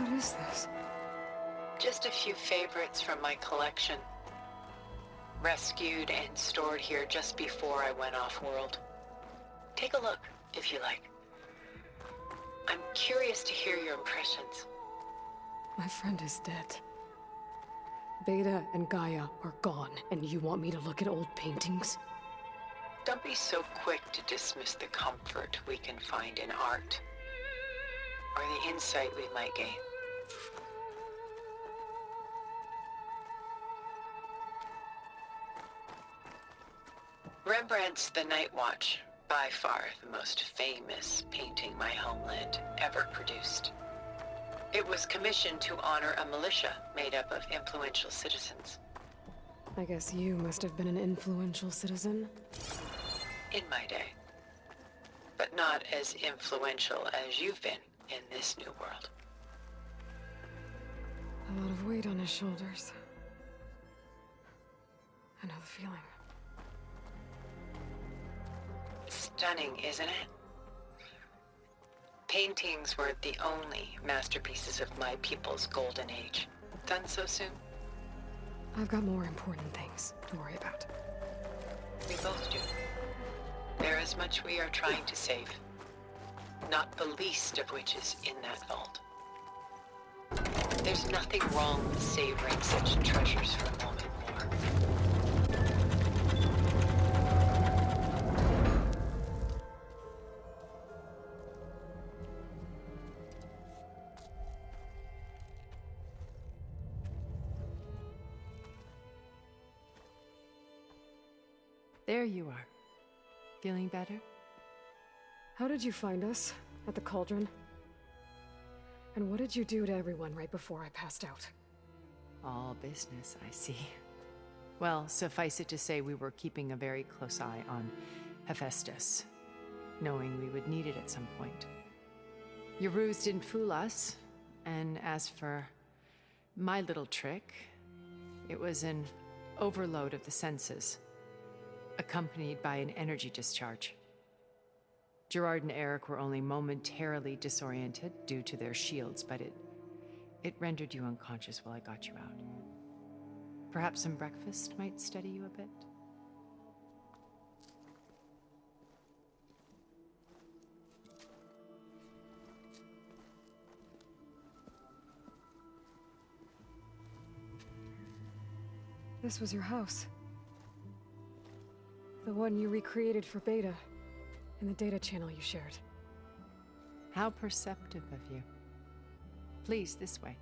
What is this? Just a few favorites from my collection. Rescued and stored here just before I went off-world. Take a look, if you like. I'm curious to hear your impressions. My friend is dead. Beta and Gaia are gone, and you want me to look at old paintings? Don't be so quick to dismiss the comfort we can find in art, or the insight we might gain. Rembrandt's The Night Watch, by far the most famous painting my homeland ever produced. It was commissioned to honor a militia made up of influential citizens. I guess you must have been an influential citizen. In my day. But not as influential as you've been in this new world. A lot of weight on his shoulders. I know the feeling. Stunning, isn't it? Paintings were the only masterpieces of my people's golden age. Done so soon? I've got more important things to worry about. We both do. There is much we are trying to save. Not the least of which is in that vault. There's nothing wrong with savoring such treasures for a moment more. There you are. Feeling better? How did you find us? At the cauldron? And what did you do to everyone right before I passed out? All business, I see. Well, suffice it to say we were keeping a very close eye on Hephaestus, knowing we would need it at some point. Your ruse didn't fool us, and as for my little trick, it was an overload of the senses, accompanied by an energy discharge. Gerard and Eric were only momentarily disoriented due to their shields, but it rendered you unconscious while I got you out. Perhaps some breakfast might steady you a bit? This was your house. The one you recreated for Beta, in the data channel you shared. How perceptive of you. Please, this way.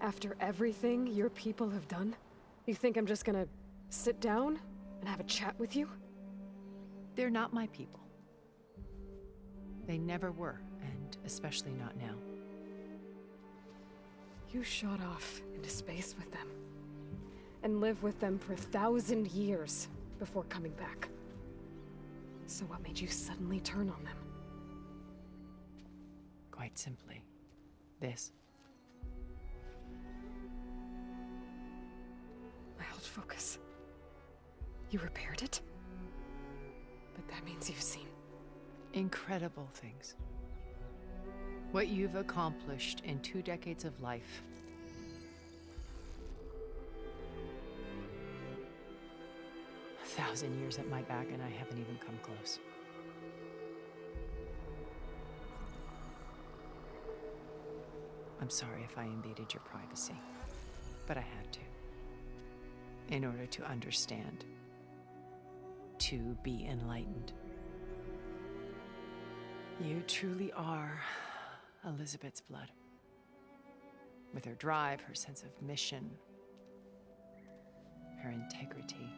After everything your people have done, you think I'm just gonna sit down and have a chat with you? They're not my people. They never were, and especially not now. You shot off into space with them, and lived with them for 1,000 years before coming back. So what made you suddenly turn on them? Quite simply, this. My old focus. You repaired it? But that means you've seen Incredible things. What you've accomplished in 2 decades of life. A 1,000 years at my back, and I haven't even come close. I'm sorry if I invaded your privacy, but I had to. In order to understand. To be enlightened. You truly are Elizabeth's blood. With her drive, her sense of mission, her integrity.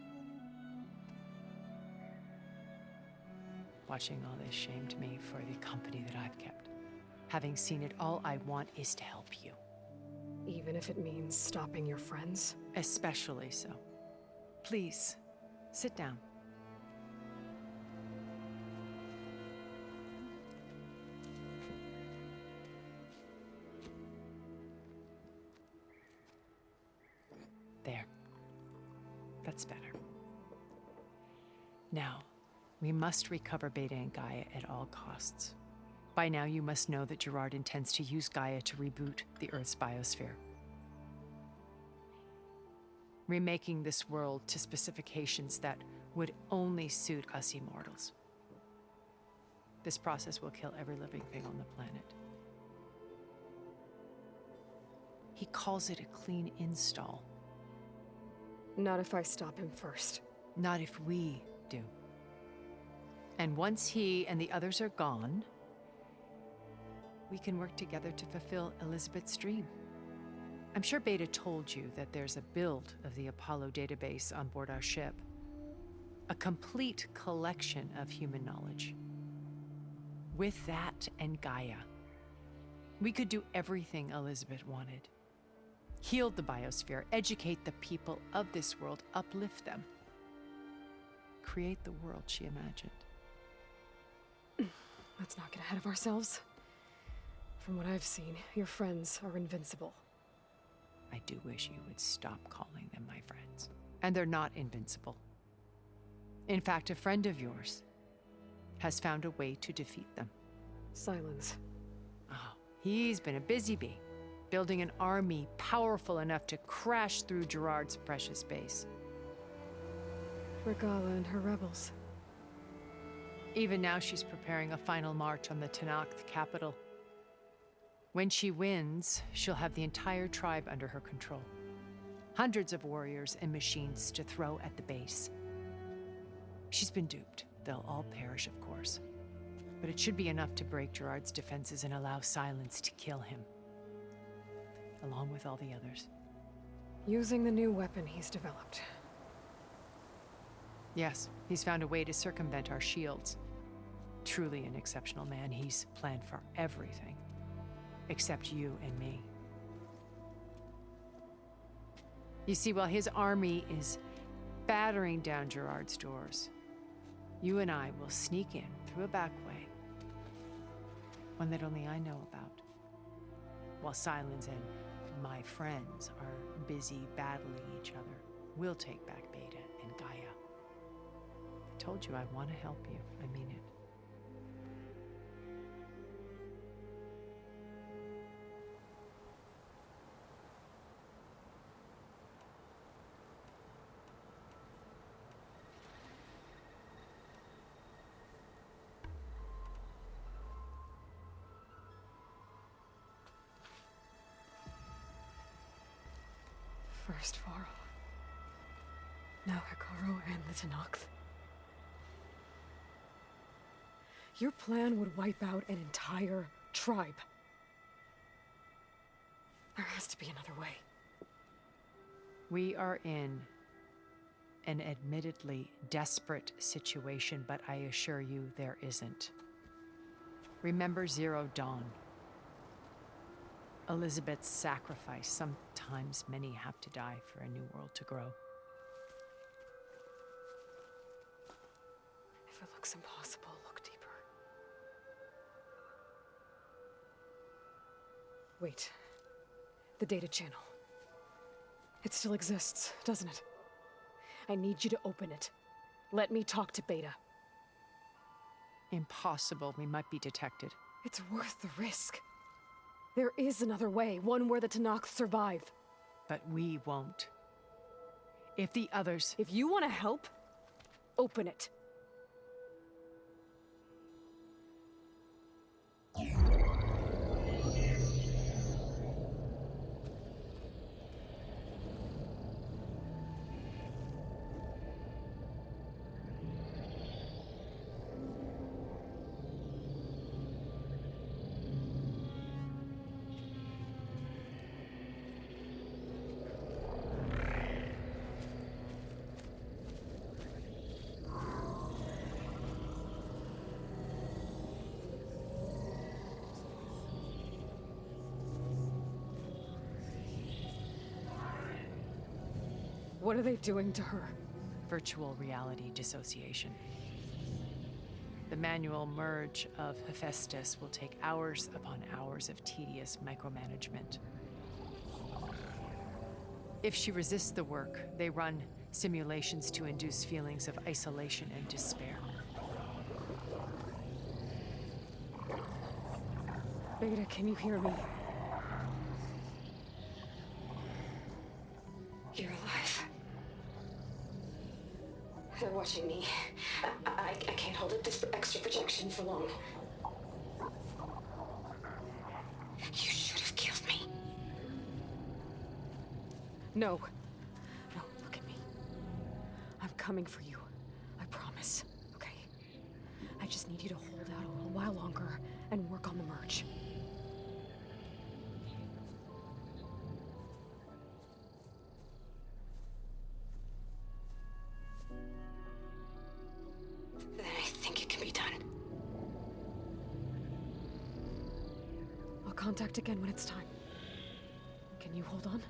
Watching all this shamed me for the company that I've kept. Having seen it, all I want is to help you. even if it means stopping your friends? Especially so. Please, sit down. There. That's better. Now, we must recover Beta and Gaia at all costs. By now, you must know that Gerard intends to use Gaia to reboot the Earth's biosphere, remaking this world to specifications that would only suit us immortals. This process will kill every living thing on the planet. He calls it a clean install. Not if I stop him first. Not if we do. And once he and the others are gone, we can work together to fulfill Elizabeth's dream. I'm sure Beta told you that there's a build of the Apollo database on board our ship. A complete collection of human knowledge. With that and Gaia, we could do everything Elizabeth wanted. Heal the biosphere, educate the people of this world, uplift them. Create the world she imagined. Let's not get ahead of ourselves. From what I've seen, your friends are invincible. I do wish you would stop calling them my friends. And they're not invincible. In fact, a friend of yours has found a way to defeat them. Silence. Oh, he's been a busy bee, building an army powerful enough to crash through Gerard's precious base. Regala and her rebels. Even now, she's preparing a final march on the Tenakth capital. When she wins, she'll have the entire tribe under her control. Hundreds of warriors and machines to throw at the base. She's been duped. They'll all perish, of course. But it should be enough to break Gerard's defenses and allow Silence to kill him. Along with all the others. Using the new weapon he's developed. Yes, he's found a way to circumvent our shields. Truly an exceptional man. He's planned for everything. Except you and me. You see, while his army is battering down Gerard's doors, you and I will sneak in through a back way. One that only I know about. While Silence and my friends are busy battling each other, we'll take back Beta and Gaia. I told you I want to help you. I mean it. First Varl. Now Hikaru and the Tenakth. Your plan would wipe out an entire tribe. There has to be another way. We are in an admittedly desperate situation, but I assure you there isn't. Remember Zero Dawn. Elizabeth's sacrifice. Sometimes many have to die for a new world to grow. If it looks impossible, look deeper. Wait. The data channel. It still exists, doesn't it? I need you to open it. Let me talk to Beta. Impossible. We might be detected. It's worth the risk. There is another way, one where the Tenakth survive. But we won't. If the others... If you want to help, open it. What are they doing to her? Virtual reality dissociation. The manual merge of Hephaestus will take hours upon hours of tedious micromanagement. If she resists the work, they run simulations to induce feelings of isolation and despair. Beta, can you hear me? You're alive. They're watching me. I can't hold up this extra projection for long. You should have killed me. No. No, look at me. I'm coming for you. I promise. Okay? I just need you to hold out a little while longer and work on the merge. Then I think it can be done. I'll contact again when it's time. Can you hold on?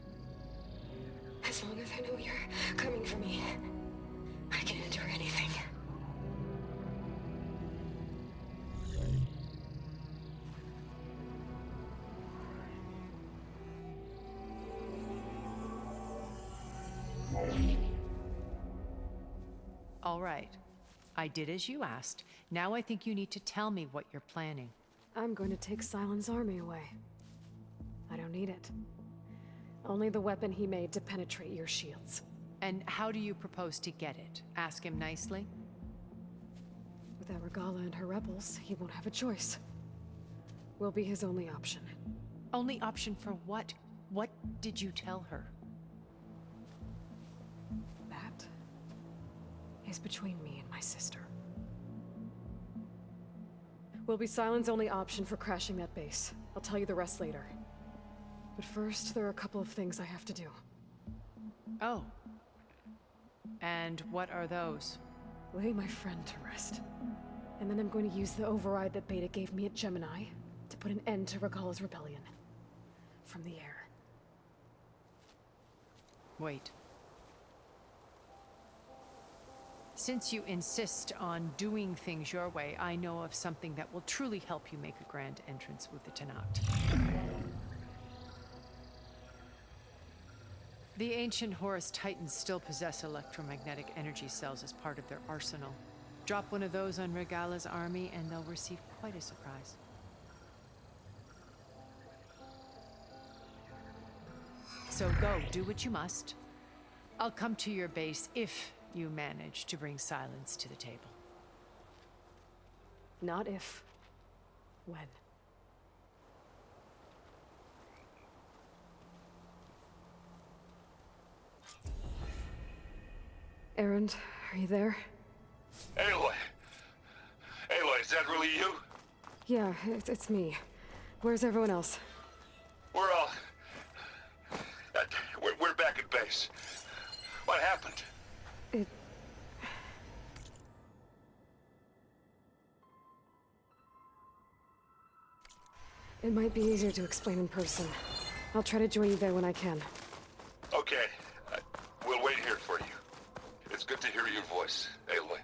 As long as I know you're coming for me, I can endure anything. All right. I did as you asked. Now I think you need to tell me what you're planning. I'm going to take Sylens' army away. I don't need it. Only the weapon he made to penetrate your shields. And how do you propose to get it? Ask him nicely? Without Regala and her rebels, he won't have a choice. We'll be his only option. Only option for what? What did you tell her? That is between me and my sister. Will be Sylens' only option for crashing that base. I'll tell you the rest later. But first, there are a couple of things I have to do. Oh. And what are those? Lay my friend to rest. And then I'm going to use the override that Beta gave me at Gemini to put an end to Regala's rebellion. From the air. Wait. Since you insist on doing things your way, I know of something that will truly help you make a grand entrance with the Tenakth. The ancient Horus Titans still possess electromagnetic energy cells as part of their arsenal. Drop one of those on Regala's army and they'll receive quite a surprise. So go, do what you must. I'll come to your base if you manage to bring Sylens to the table. Not if. When. Erend, are you there? Aloy! Aloy, is that really you? Yeah, it's me. Where's everyone else? We're all... We're back at base. What happened? It might be easier to explain in person. I'll try to join you there when I can. Okay. We'll wait here for you. It's good to hear your voice, Aloy.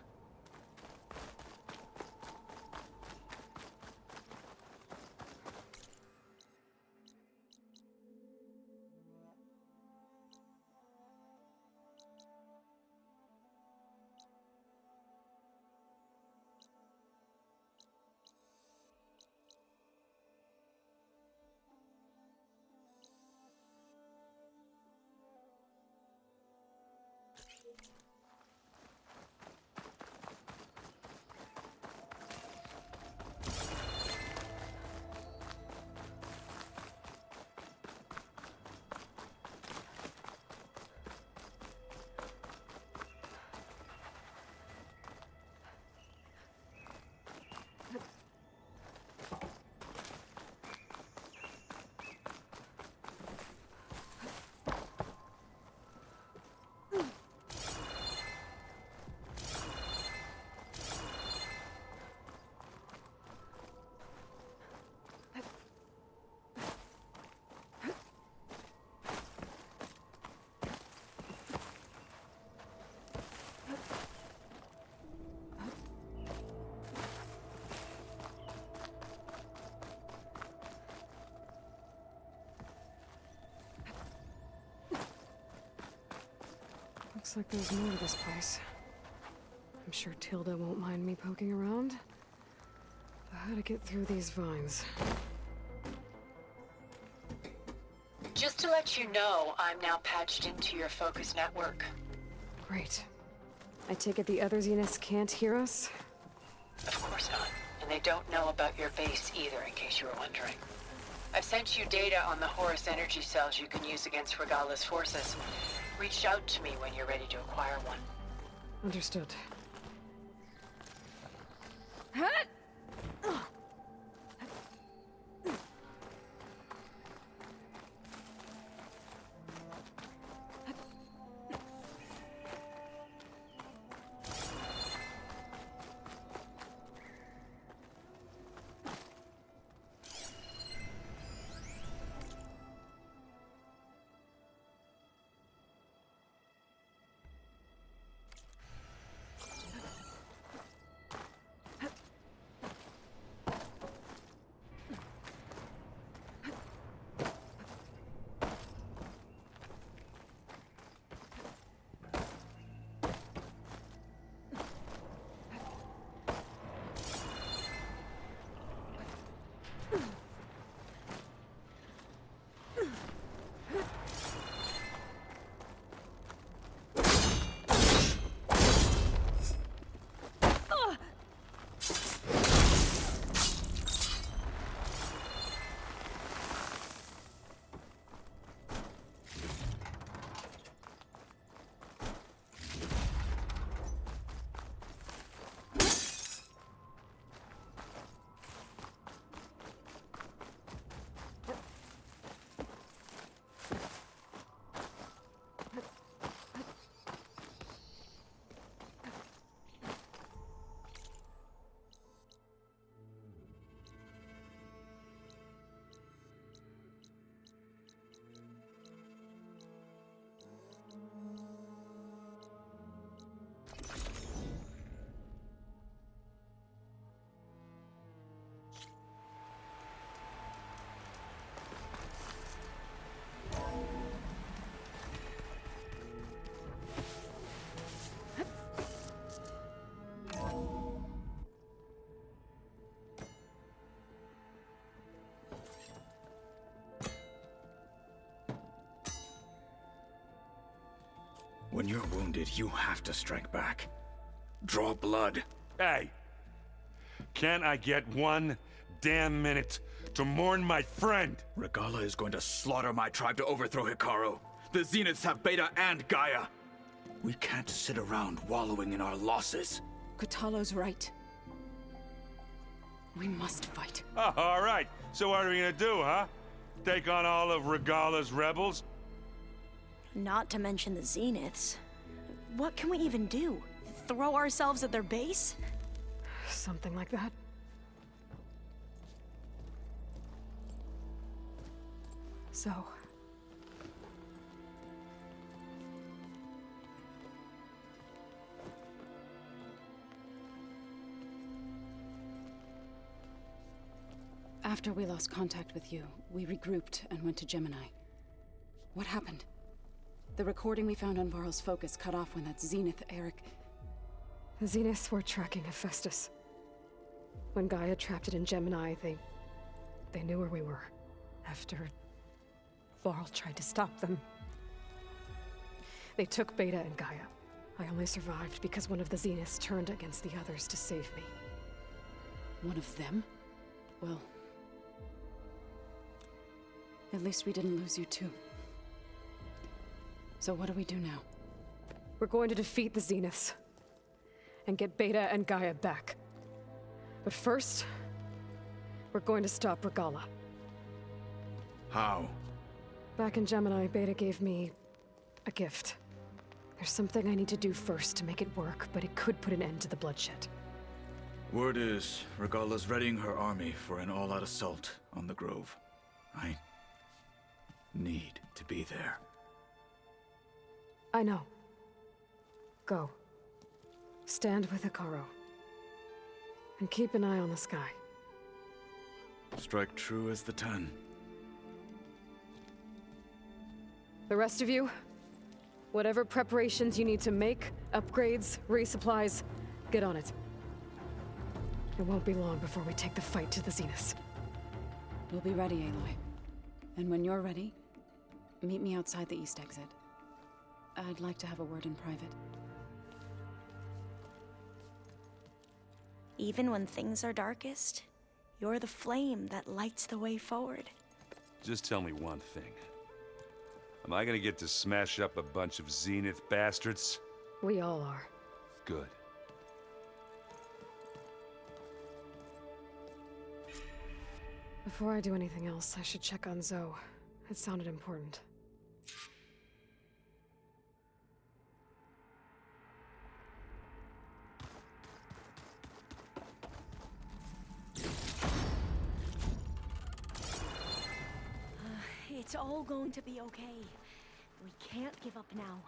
Looks like there's more to this place. I'm sure Tilda won't mind me poking around. But how to get through these vines? let you know I'm now patched into your focus network. Great. I take it the other Zeniths can't hear us? Of course not. And they don't know about your base either, in case you were wondering. I've sent you data on the Horus energy cells you can use against Regala's forces. Reach out to me when you're ready to acquire one. Understood. When you're wounded, you have to strike back. Draw blood. Hey! Can't I get one damn minute to mourn my friend? Regala is going to slaughter my tribe to overthrow Hikaru. The Zeniths have Beta and Gaia. We can't sit around wallowing in our losses. Kotallo's right. We must fight. Oh, all right. So what are we gonna do, huh? Take on all of Regala's rebels? Not to mention the Zeniths. What can we even do? Throw ourselves at their base? Something like that. So... After we lost contact with you, we regrouped and went to Gemini. What happened? The recording we found on Varl's focus cut off when that Zenith, Eric... The Zeniths were tracking Hephaestus. When Gaia trapped it in Gemini, they knew where we were. After Varl tried to stop them. They took Beta and Gaia. I only survived because one of the Zeniths turned against the others to save me. One of them? Well... at least we didn't lose you too. So what do we do now? We're going to defeat the Zeniths. And get Beta and Gaia back. But first, we're going to stop Regala. How? Back in Gemini, Beta gave me a gift. There's something I need to do first to make it work, but it could put an end to the bloodshed. Word is, Regala's readying her army for an all-out assault on the Grove. I need to be there. I know. Go. Stand with Hikaru. And keep an eye on the sky. Strike true as the 10. The rest of you, whatever preparations you need to make, upgrades, resupplies, get on it. It won't be long before we take the fight to the Zeniths. We'll be ready, Aloy. And when you're ready, Meet me outside the east exit. I'd like to have a word in private. Even when things are darkest, you're the flame that lights the way forward. Just tell me one thing. Am I gonna get to smash up a bunch of Zenith bastards? We all are. Good. Before I do anything else, I should check on Zoe. It sounded important. It's all going to be okay. We can't give up now.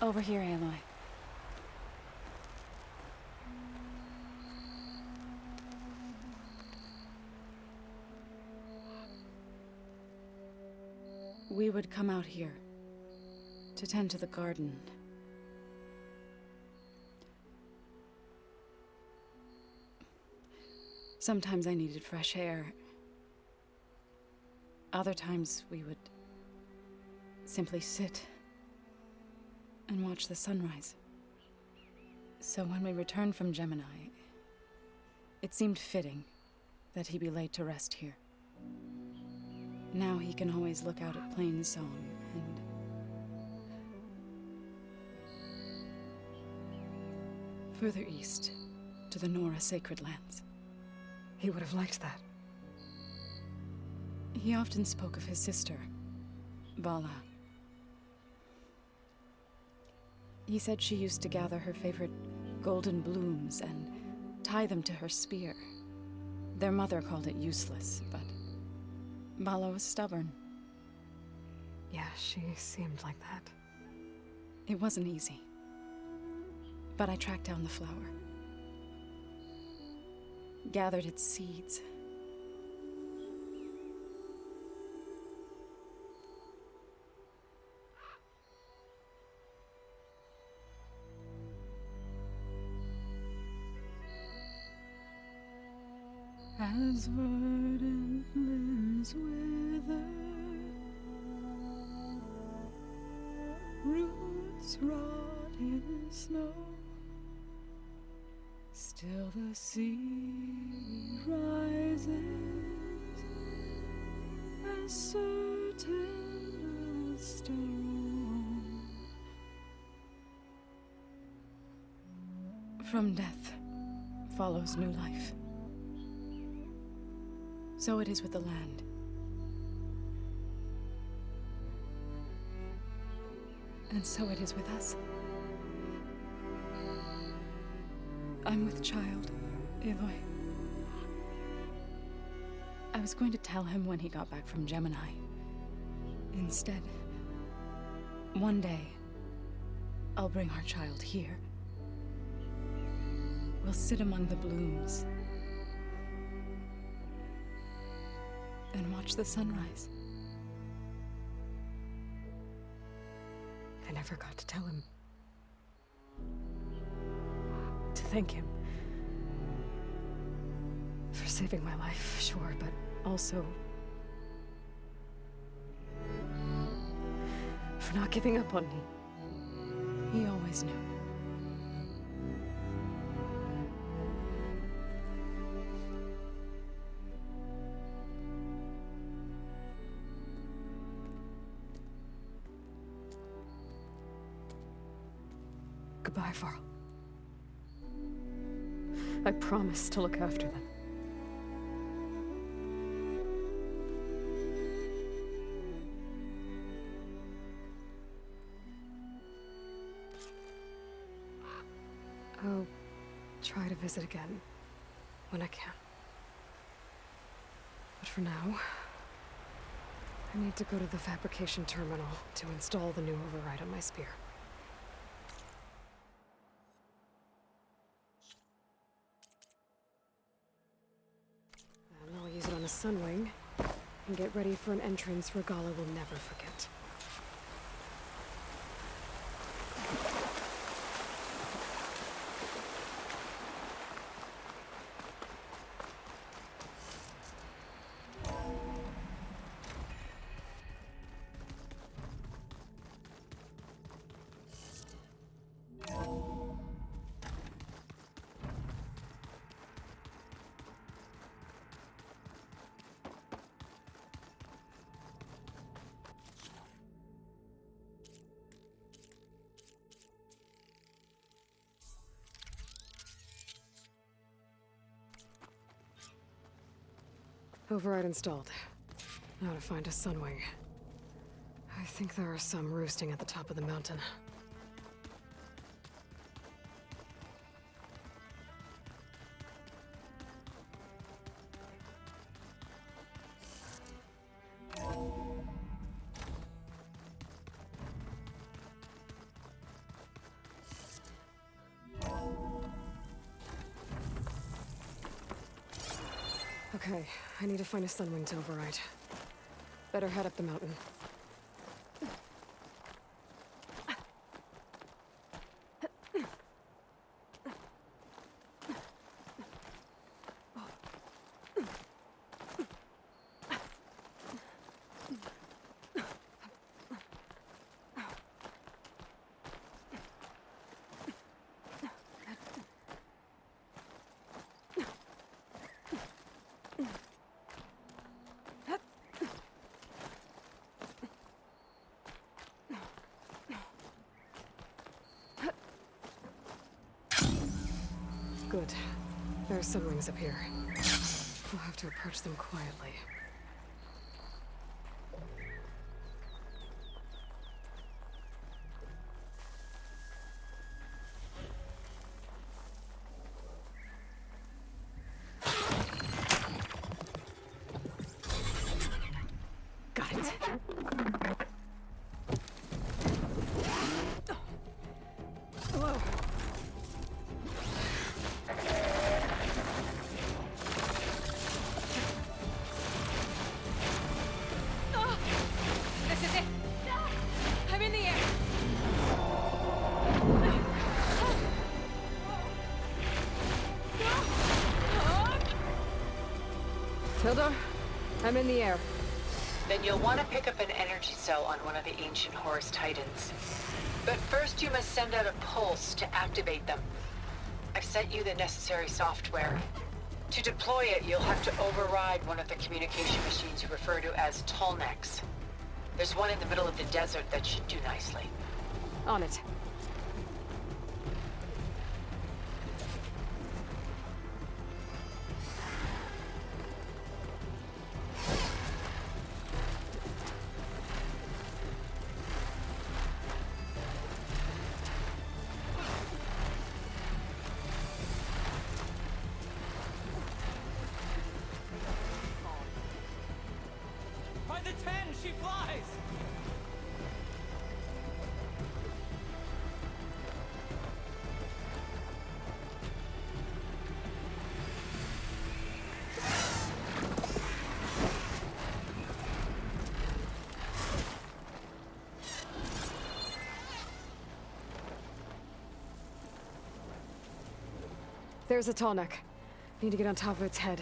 Over here, Aloy. We would come out here to tend to the garden. Sometimes I needed fresh air. Other times we would simply sit and watch the sunrise. So when we returned from Gemini, it seemed fitting that he be laid to rest here. Now he can always look out at Plainsong and... further east, to the Nora Sacred Lands. He would have liked that. He often spoke of his sister, Vala. He said she used to gather her favorite golden blooms and tie them to her spear. Their mother called it useless, but Vala was stubborn. Yeah, she seemed like that. It wasn't easy. But I tracked down the flower. Gathered its seeds. As verdant limbs wither, roots rot in snow, still the sea rises, as certain as stone. From death follows new life. So it is with the land. And so it is with us. I'm with child, Aloy. I was going to tell him when he got back from Gemini. Instead, one day, I'll bring our child here. We'll sit among the blooms and watch the sunrise. I never got to tell him. To thank him. For saving my life, sure, but also for not giving up on me. He always knew. Goodbye, Varl. I promise to look after them. I'll try to visit again when I can. But for now, I need to go to the fabrication terminal to install the new override on my spear. And I'll use it on a sunwing and get ready for an entrance Regala will never forget. Override installed. Now to find a sunwing. I think there are some roosting at the top of the mountain. Okay, I need to find a sunwing to override. Better head up the mountain. Good. There are sunwings up here. We'll have to approach them quietly. Got it. Tilda, I'm in the air. Then you'll want to pick up an energy cell on one of the ancient Horus Titans. But first you must send out a pulse to activate them. I've sent you the necessary software. To deploy it, you'll have to override one of the communication machines you refer to as Tallnecks. There's one in the middle of the desert that should do nicely. On it. By the 10, she flies! There's a Tallneck. Need to get on top of its head.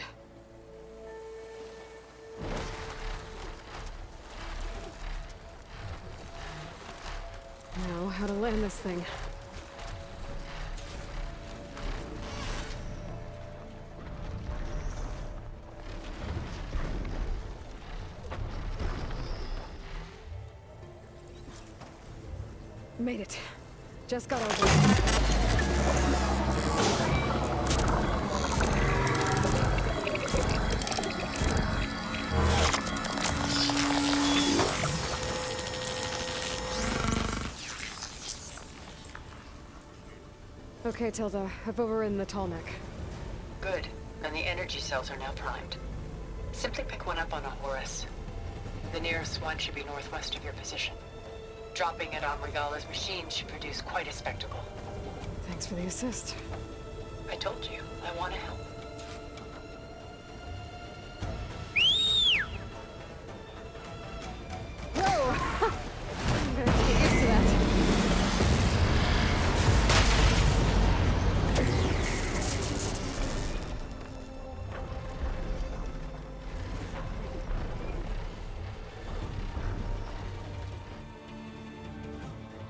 Now, how to land this thing. Made it. Just got over. Okay, Tilda. I've overridden the Tallneck. Good. And the energy cells are now primed. Simply pick one up on a Horus. The nearest one should be northwest of your position. Dropping it on Regala's machine should produce quite a spectacle. Thanks for the assist. I told you, I want to help.